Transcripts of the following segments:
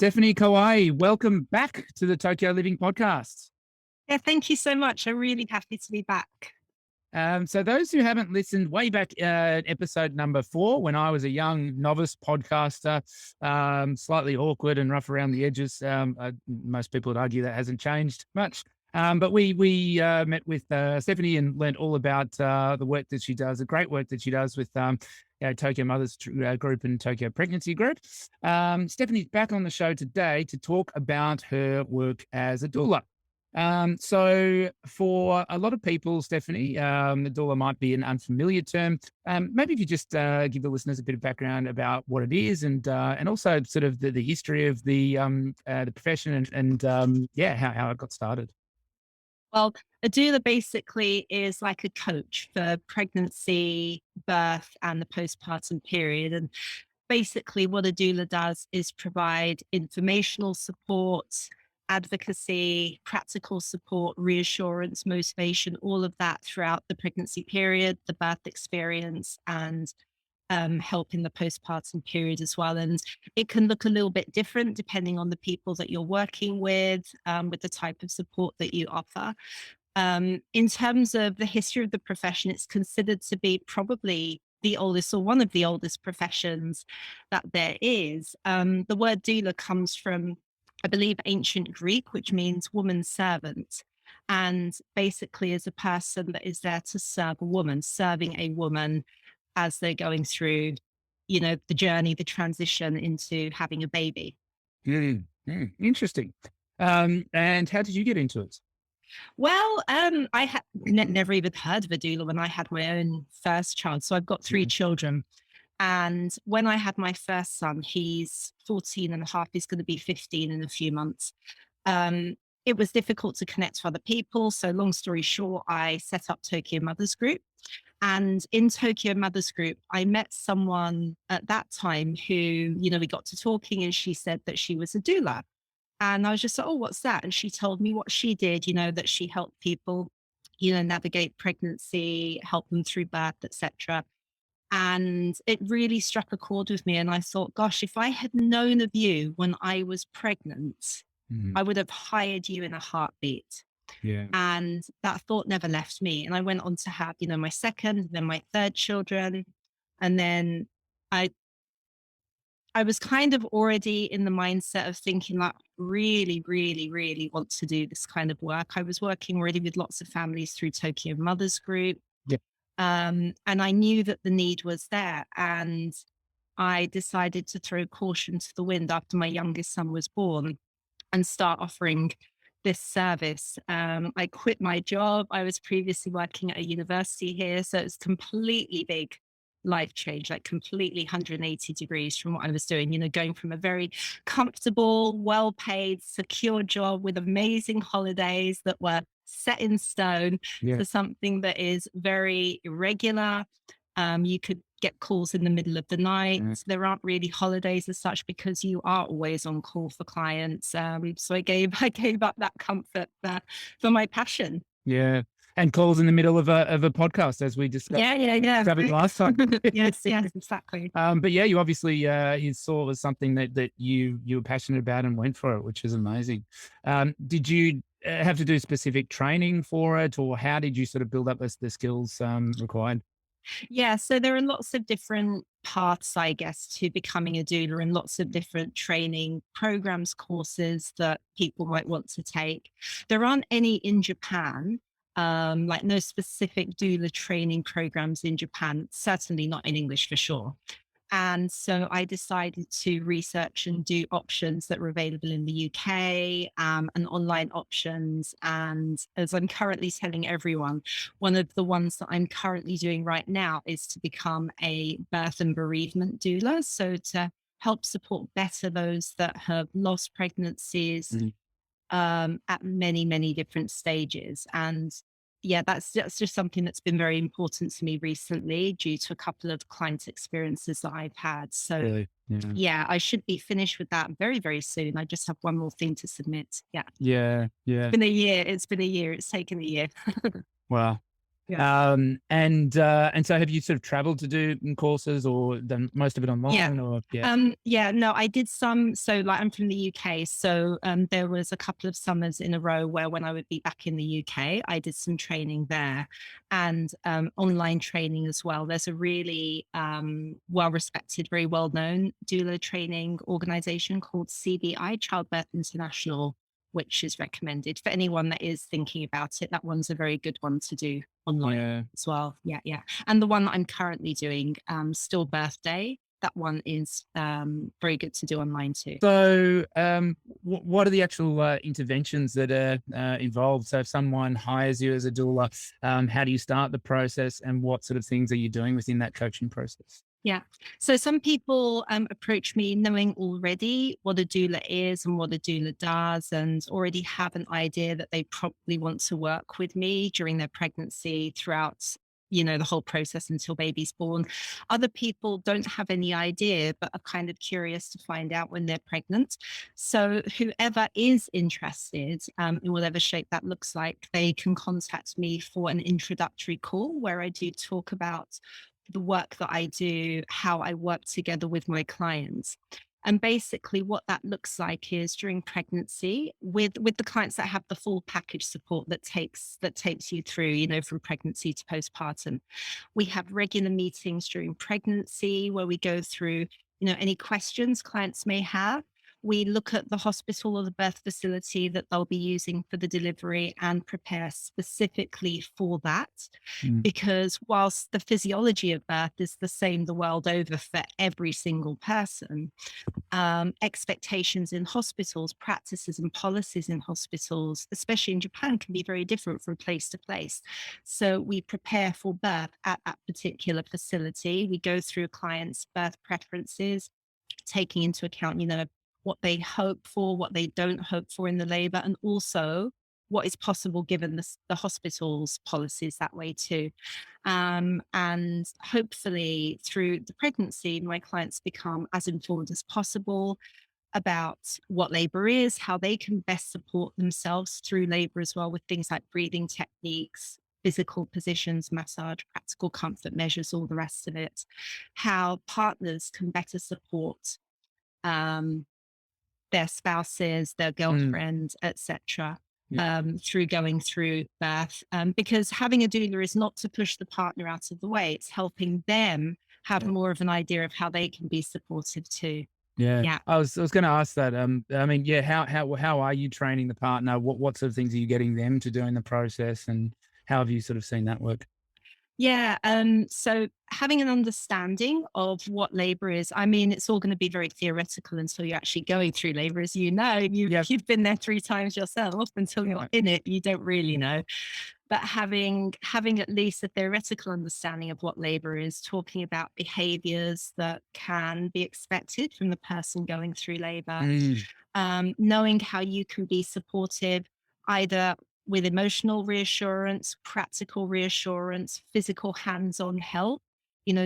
Stephanie Kawaii, welcome back to the Tokyo Living Podcast. Yeah, thank you so much. I'm really happy to be back. So those who haven't listened way back episode number 4, when I was a young novice podcaster, slightly awkward and rough around the edges. Most people would argue that hasn't changed much. But we met with Stephanie and learned all about the work that she does, the great work that she does with Tokyo Mothers Group and Tokyo Pregnancy Group. Stephanie's back on the show today to talk about her work as a doula. So for a lot of people, Stephanie, the doula might be an unfamiliar term. Maybe if you just give the listeners a bit of background about what it is and also sort of the history of the profession and how it got started. Well, a doula basically is like a coach for pregnancy, birth, and the postpartum period. And basically, what a doula does is provide informational support, advocacy, practical support, reassurance, motivation, all of that throughout the pregnancy period, the birth experience, and help in the postpartum period as well. And it can look a little bit different depending on the people that you're working with the type of support that you offer. In terms of the history of the profession, it's considered to be probably the oldest or one of the oldest professions that there is. The word doula comes from, I believe, ancient Greek, which means woman servant. And basically is a person that is there to serve a woman, serving a woman as they're going through, the journey, the transition into having a baby. Interesting. And how did you get into it? Well, I had never even heard of a doula when I had my own first child. So I've got 3 children. And when I had my first son, he's 14 and a half, he's going to be 15 in a few months. It was difficult to connect to other people. So long story short, I set up Tokyo Mothers Group. And in Tokyo Mothers Group, I met someone at that time who, we got to talking and she said that she was a doula. And I was just like, oh, what's that? And she told me what she did, that she helped people, navigate pregnancy, help them through birth, etc. And it really struck a chord with me. And I thought, gosh, if I had known of you when I was pregnant, I would have hired you in a heartbeat. Yeah. And that thought never left me. And I went on to have, my second, then my third children. And then I was kind of already in the mindset of thinking like, really, really, really want to do this kind of work. I was working already with lots of families through Tokyo Mothers Group. Yeah. And I knew that the need was there. And I decided to throw caution to the wind after my youngest son was born and start offering this service. I quit my job. I was previously working at a university here. So it's completely big life change, like completely 180 degrees from what I was doing, going from a very comfortable, well-paid, secure job with amazing holidays that were set in stone to something that is very irregular. You could get calls in the middle of the night. There aren't really holidays as such because you are always on call for clients. So I gave up that comfort for my passion. Yeah. And calls in the middle of a podcast, as we discussed. Yeah. Last time. Yes, exactly. But yeah, you obviously you saw it was something that you were passionate about and went for it, which is amazing. Did you have to do specific training for it, or how did you sort of build up the skills required? Yeah, so there are lots of different paths, I guess, to becoming a doula and lots of different training programs, courses that people might want to take. There aren't any in Japan, like no specific doula training programs in Japan, certainly not in English for sure. And so I decided to research and do options that were available in the UK and online options. And as I'm currently telling everyone, one of the ones that I'm currently doing right now is to become a birth and bereavement doula. So to help support better those that have lost pregnancies at many, many different stages. And yeah, that's just something that's been very important to me recently due to a couple of client experiences that I've had. So Really? yeah, I should be finished with that very, very soon. I just have one more thing to submit. Yeah. Yeah. It's been a year. It's taken a year. Wow. Yeah. And so have you sort of traveled to do courses or done most of it Yeah. online or yeah? Yeah, no, I did some. So, like, I'm from the UK. So, there was a couple of summers in a row where when I would be back in the UK, I did some training there and online training as well. There's a really well respected, very well known doula training organization called CBI, Childbirth International, which is recommended for anyone that is thinking about it. That one's a very good one to do online Yeah. as well. Yeah, yeah. And the one that I'm currently doing, Still Birthday, that one is very good to do online too. So, what are the actual interventions that are involved? So, if someone hires you as a doula, how do you start the process, and what sort of things are you doing within that coaching process? Yeah. So some people approach me knowing already what a doula is and what a doula does, and already have an idea that they probably want to work with me during their pregnancy throughout, the whole process until baby's born. Other people don't have any idea, but are kind of curious to find out when they're pregnant. So whoever is interested in whatever shape that looks like, they can contact me for an introductory call where I do talk about the work that I do, how I work together with my clients. And basically what that looks like is during pregnancy with the clients that have the full package support that takes you through, from pregnancy to postpartum. We have regular meetings during pregnancy where we go through, any questions clients may have. We look at the hospital or the birth facility that they'll be using for the delivery and prepare specifically for that. Mm. Because whilst the physiology of birth is the same the world over for every single person, expectations in hospitals, practices and policies in hospitals, especially in Japan, can be very different from place to place. So we prepare for birth at that particular facility. We go through a client's birth preferences, taking into account, what they hope for, what they don't hope for in the labor, and also what is possible given the hospital's policies that way too. And hopefully through the pregnancy, my clients become as informed as possible about what labor is, how they can best support themselves through labor as well, with things like breathing techniques, physical positions, massage, practical comfort measures, all the rest of it, how partners can better support um, their spouses, their Mm. girlfriends, etc., Yeah. through going through birth. Because having a doula is not to push the partner out of the way; it's helping them have more of an idea of how they can be supportive too. Yeah. Yeah. I was going to ask that. I mean, yeah. How are you training the partner? What sort of things are you getting them to do in the process, and how have you sort of seen that work? Yeah. So having an understanding of what labor is, I mean, it's all going to be very theoretical until you're actually going through labor. As you know, you've, Yeah. you've been there 3 times yourself. Until you're Right. in it, you don't really know. But having at least a theoretical understanding of what labor is, talking about behaviors that can be expected from the person going through labor, Mm. knowing how you can be supportive, either with emotional reassurance, practical reassurance, physical hands on help.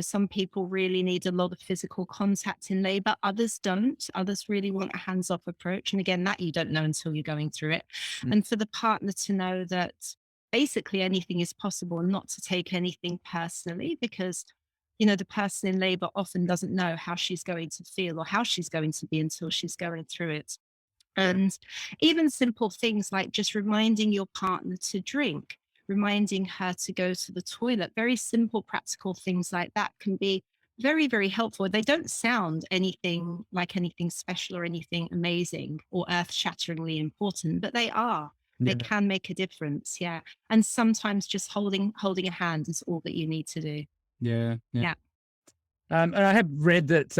Some people really need a lot of physical contact in labor, others don't. Others really want a hands off approach. And again, that you don't know until you're going through it. Mm. And for the partner to know that basically anything is possible and not to take anything personally, because the person in labor often doesn't know how she's going to feel or how she's going to be until she's going through it. And even simple things like just reminding your partner to drink, reminding her to go to the toilet, very simple, practical things like that can be very, very helpful. They don't sound anything like anything special or anything amazing or earth shatteringly important, but they are. They Yeah. can make a difference. Yeah. And sometimes just holding a hand is all that you need to do. Yeah. Yeah. Yeah. And I have read that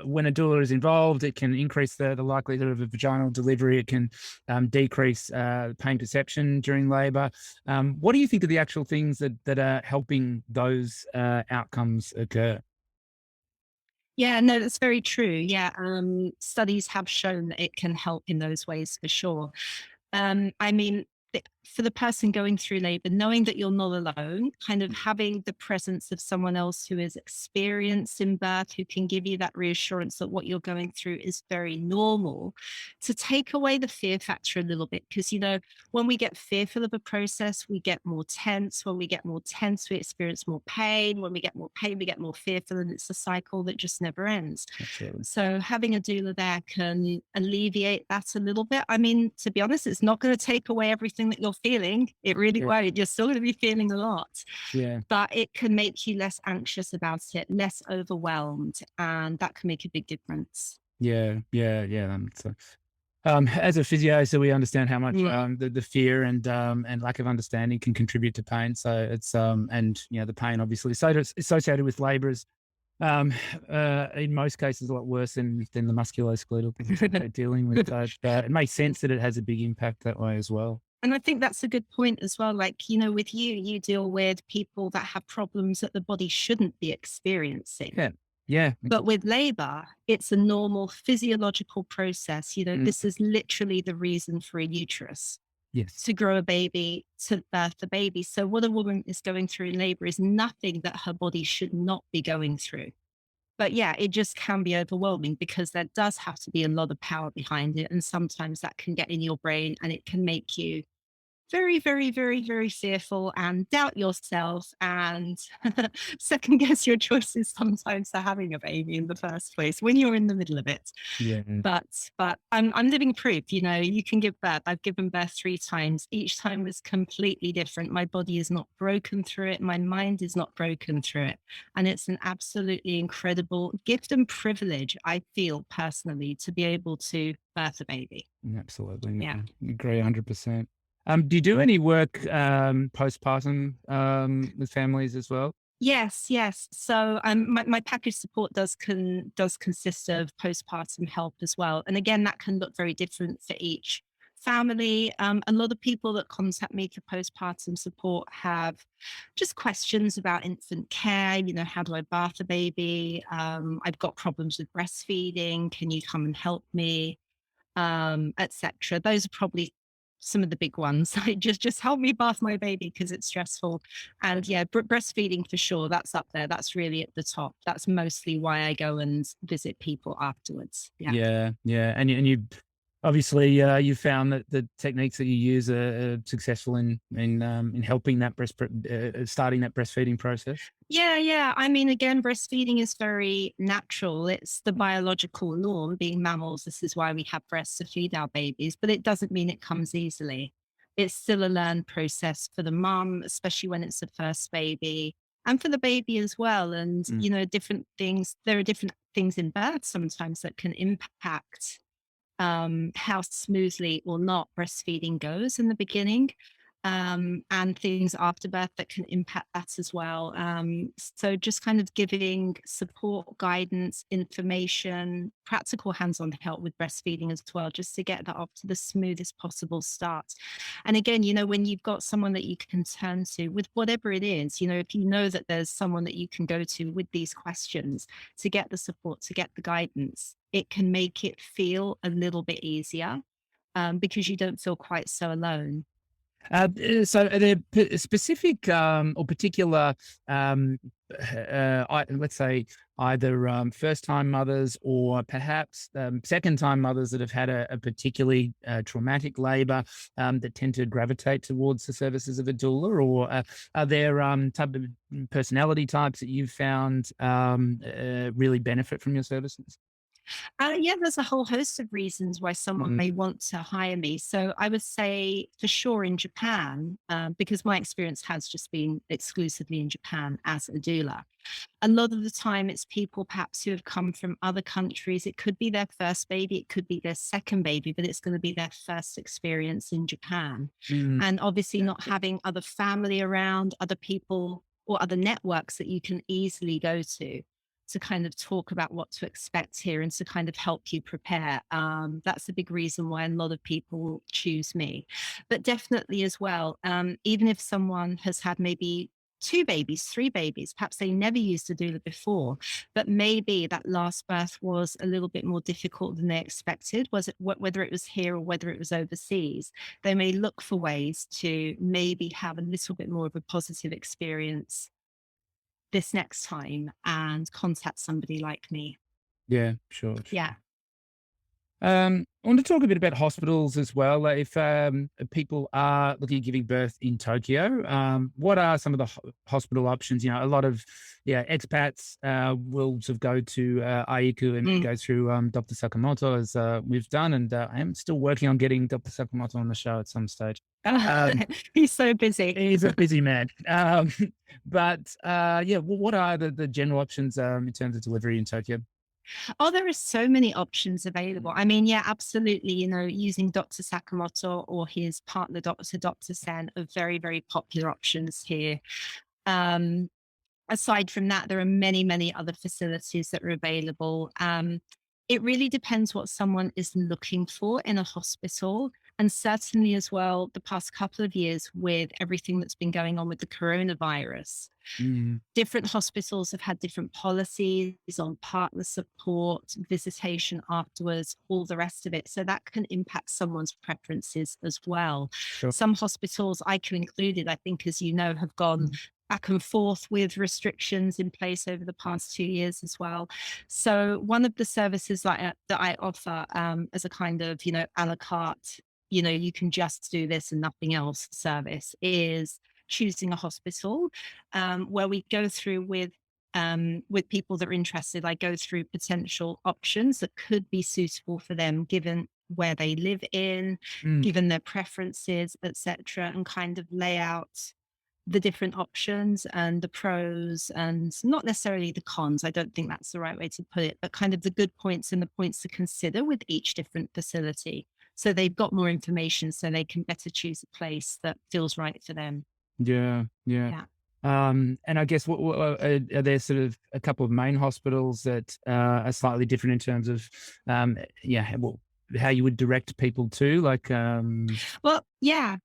when a doula is involved, it can increase the likelihood of a vaginal delivery. It can decrease pain perception during labor. What do you think are the actual things that are helping those outcomes occur? Yeah, no, that's very true. Yeah, studies have shown that it can help in those ways for sure. I mean, for the person going through labor, knowing that you're not alone, kind of having the presence of someone else who is experienced in birth, who can give you that reassurance that what you're going through is very normal, to take away the fear factor a little bit. Because, when we get fearful of a process, we get more tense. When we get more tense, we experience more pain. When we get more pain, we get more fearful, and it's a cycle that just never ends. Absolutely. So having a doula there can alleviate that a little bit. I mean, to be honest, it's not going to take away everything that you're feeling. It really won't. You're still going to be feeling a lot. Yeah. But it can make you less anxious about it, less overwhelmed, and that can make a big difference. Yeah. So, as a physio, so we understand how much the fear and lack of understanding can contribute to pain. So it's and the pain obviously associated with labour is in most cases a lot worse than the musculoskeletal things that they're dealing with. But it makes sense that it has a big impact that way as well. And I think that's a good point as well. Like, with you deal with people that have problems that the body shouldn't be experiencing. Yeah. But with labor, it's a normal physiological process. This is literally the reason for a uterus. Yes. To grow a baby, to birth a baby. So what a woman is going through in labor is nothing that her body should not be going through. But yeah, it just can be overwhelming because there does have to be a lot of power behind it. And sometimes that can get in your brain and it can make you very, very, very, very fearful and doubt yourself and second guess your choices sometimes for having a baby in the first place when you're in the middle of it. Yeah. But I'm living proof, you can give birth. I've given birth 3 times. Each time was completely different. My body is not broken through it. My mind is not broken through it. And it's an absolutely incredible gift and privilege, I feel personally, to be able to birth a baby. Absolutely. Yeah. I agree 100%. Do you do any work postpartum with families as well? Yes. So my package support does consist of postpartum help as well. And again, that can look very different for each family. A lot of people that contact me for postpartum support have just questions about infant care. How do I bath a baby? I've got problems with breastfeeding. Can you come and help me? Etc. Those are probably some of the big ones. Like just help me bath my baby because it's stressful. And yeah, breastfeeding for sure. That's up there. That's really at the top. That's mostly why I go and visit people afterwards. Yeah. And you obviously you found that the techniques that you use are successful in helping that starting that breastfeeding process. Yeah. I mean, again, breastfeeding is very natural. It's the biological norm. Being mammals, this is why we have breasts to feed our babies, but it doesn't mean it comes easily. It's still a learned process for the mum, especially when it's the first baby, and for the baby as well. And, different things, there are different things in birth sometimes that can impact how smoothly or not breastfeeding goes in the beginning, and things after birth that can impact that as well. So just kind of giving support, guidance, information, practical hands-on help with breastfeeding as well, just to get that off to the smoothest possible start. And again, when you've got someone that you can turn to with whatever it is, if you know that there's someone that you can go to with these questions to get the support, to get the guidance, it can make it feel a little bit easier, because you don't feel quite so alone. So are there specific or particular, let's say either first-time mothers or perhaps second-time mothers that have had a particularly traumatic labour that tend to gravitate towards the services of a doula, or are there type of personality types that you've found really benefit from your services? Yeah, there's a whole host of reasons why someone may want to hire me. So I would say for sure in Japan, because my experience has just been exclusively in Japan as a doula. A lot of the time it's people perhaps who have come from other countries. It could be their first baby, it could be their second baby, but it's going to be their first experience in Japan. And obviously not having other family around, other people or other networks that you can easily go to kind of talk about what to expect here and to kind of help you prepare. That's a big reason why a lot of people choose me. But definitely as well, even if someone has had maybe two babies, three babies. Perhaps they never used a doula before, but maybe that last birth was a little bit more difficult than they expected. Was it whether it was here or whether it was overseas? They may look for ways to maybe have a little bit more of a positive experience this next time and contact somebody like me. Yeah, sure, Yeah. sure. I want to talk a bit about hospitals as well. If people are looking at giving birth in Tokyo, what are some of the hospital options? You know, a lot of expats will sort of go to Aiku and Mm. go through Dr. Sakamoto as we've done, and I am still working on getting Dr. Sakamoto on the show at some stage. Um, He's so busy. he's a busy man, but yeah, what are the general options in terms of delivery in Tokyo? Oh, there are so many options available. I mean, yeah, absolutely. Using Dr. Sakamoto or his partner, Dr. Sen, are very, very popular options here. Um, Aside from that, there are many, many other facilities that are available. It really depends what someone is looking for in a hospital. And certainly, as well, the past couple of years with everything that's been going on with the coronavirus, Mm, different hospitals have had different policies on partner support, visitation afterwards, all the rest of it. So that can impact someone's preferences as well. sure. Some hospitals, ICU included, I think, as you know, have gone back and forth with restrictions in place over the past 2 years as well. So one of the services that I offer as a kind of, a la carte, you can just do this and nothing else service is choosing a hospital where we go through with people that are interested. I go through potential options that could be suitable for them, given where they live in, Mm, given their preferences, etc., and kind of lay out the different options and the pros and not necessarily the cons. I don't think that's the right way to put it, but kind of the good points and the points to consider with each different facility. So they've got more information so they can better choose a place that feels right for them. yeah, yeah. Yeah. And I guess are there sort of a couple of main hospitals that are slightly different in terms of, well, how you would direct people to, like, Well, yeah.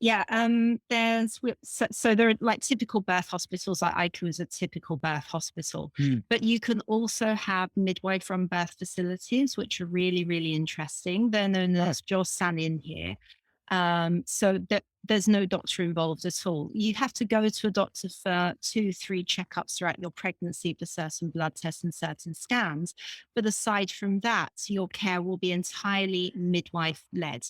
Yeah, so there are like typical birth hospitals, like ICU is a typical birth hospital, mm, but you can also have midwife run birth facilities, which are really, really interesting. They're known right. as Josan in here. So there's no doctor involved at all. You have to go to a doctor for 2, 3 checkups throughout your pregnancy for certain blood tests and certain scans. But aside from that, your care will be entirely midwife led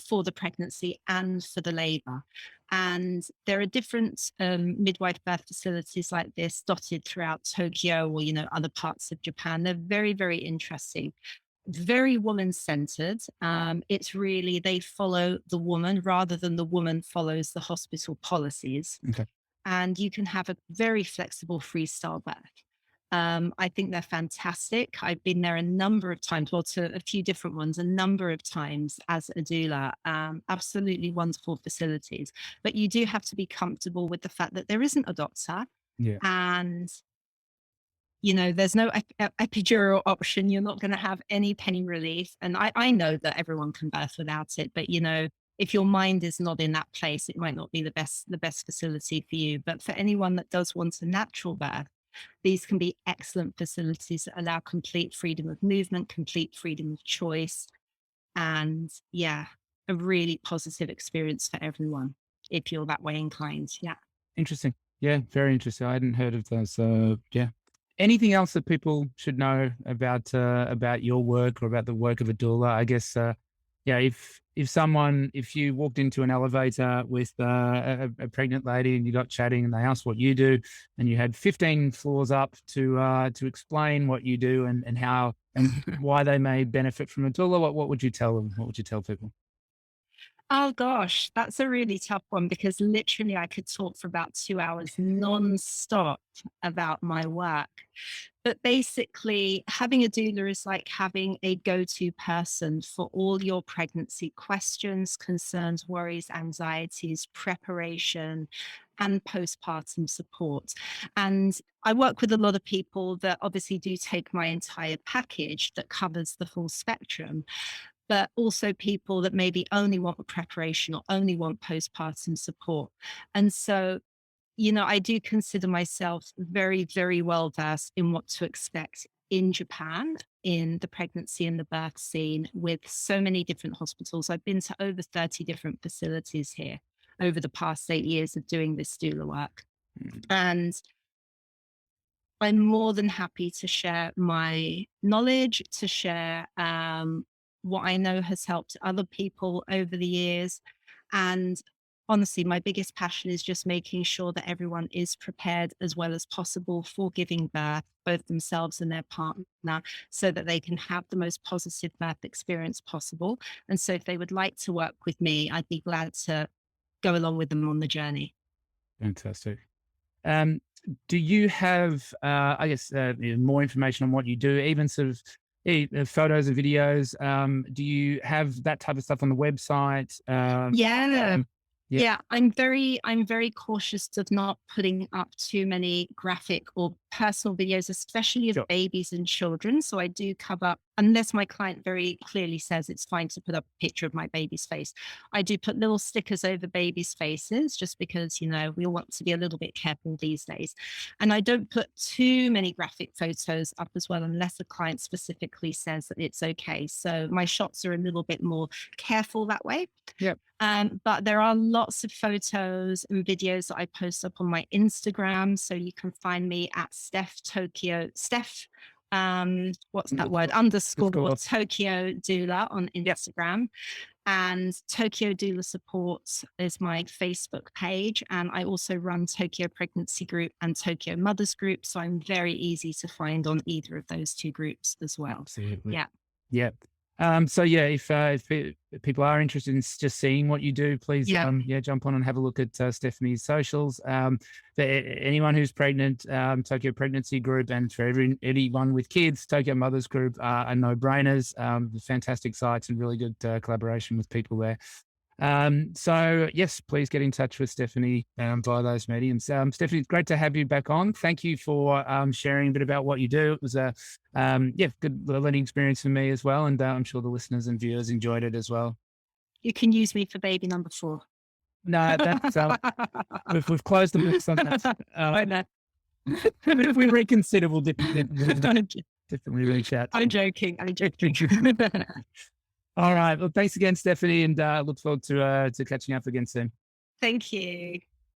for the pregnancy and for the labor. And there are different midwife birth facilities like this dotted throughout Tokyo or, other parts of Japan. They're very, very interesting, very woman centered. It's really, they follow the woman rather than the woman follows the hospital policies. Okay. And you can have a very flexible freestyle birth. I think they're fantastic. I've been there a number of times, well, to a few different ones, a number of times as a doula. Absolutely wonderful facilities. But you do have to be comfortable with the fact that there isn't a doctor Yeah. and there's no epidural option. You're not going to have any pain relief. And I know that everyone can birth without it, but if your mind is not in that place, it might not be the best facility for you. But for anyone that does want a natural birth, these can be excellent facilities that allow complete freedom of movement, complete freedom of choice, and yeah, a really positive experience for everyone if you're that way inclined. Yeah. Interesting. Yeah, very interesting. I hadn't heard of those. Yeah. Anything else that people should know about your work or about the work of a doula? I guess, yeah, if you walked into an elevator with a pregnant lady and you got chatting and they asked what you do, and you had 15 floors up to explain what you do and how and why they may benefit from a doula, what would you tell them? What would you tell people? Oh gosh, that's a really tough one because literally I could talk for about 2 hours non-stop about my work. But basically, having a doula is like having a go-to person for all your pregnancy questions, concerns, worries, anxieties, preparation, and postpartum support. And I work with a lot of people that obviously do take my entire package that covers the full spectrum, but also people that maybe only want the preparation or only want postpartum support. And so I do consider myself very, very well versed in what to expect in Japan in the pregnancy and the birth scene with so many different hospitals. I've been to over 30 different facilities here over the past 8 years of doing this doula work. Mm. And I'm more than happy to share my knowledge, to share what I know has helped other people over the years. And honestly, my biggest passion is just making sure that everyone is prepared as well as possible for giving birth, both themselves and their partner, so that they can have the most positive birth experience possible. And so if they would like to work with me, I'd be glad to go along with them on the journey. Fantastic. Do you have, I guess, more information on what you do, even sort of photos and videos? Do you have that type of stuff on the website? Yeah. Yeah. Yeah, I'm very cautious of not putting up too many graphic or personal videos, especially of Sure. babies and children. So I do cover, unless my client very clearly says it's fine to put up a picture of my baby's face. I do put little stickers over babies' faces just because, we all want to be a little bit careful these days. And I don't put too many graphic photos up as well, unless a client specifically says that it's okay. So my shots are a little bit more careful that way. Yeah. But there are lots of photos and videos that I post up on my Instagram. So you can find me at Steph, what's that word? Underscore Tokyo Doula on Instagram. And Tokyo Doula Support is my Facebook page. And I also run Tokyo Pregnancy Group and Tokyo Mothers Group. So I'm very easy to find on either of those two groups as well. Absolutely. Yeah. Yeah. So yeah, if people are interested in just seeing what you do, please, jump on and have a look at Stephanie's socials. For anyone who's pregnant, Tokyo Pregnancy Group, and for anyone with kids, Tokyo Mothers Group are no-brainers. Fantastic sites and really good collaboration with people there. So yes, please get in touch with Stephanie via those mediums. Stephanie, it's great to have you back on. Thank you for sharing a bit about what you do. It was a good learning experience for me as well, and I'm sure the listeners and viewers enjoyed it as well. You can use me for baby number 4. No, that's we've closed the books on that. If we reconsider, we'll definitely reach out. I'm joking. All right. Well, thanks again, Stephanie, and look forward to catching up again soon. Thank you.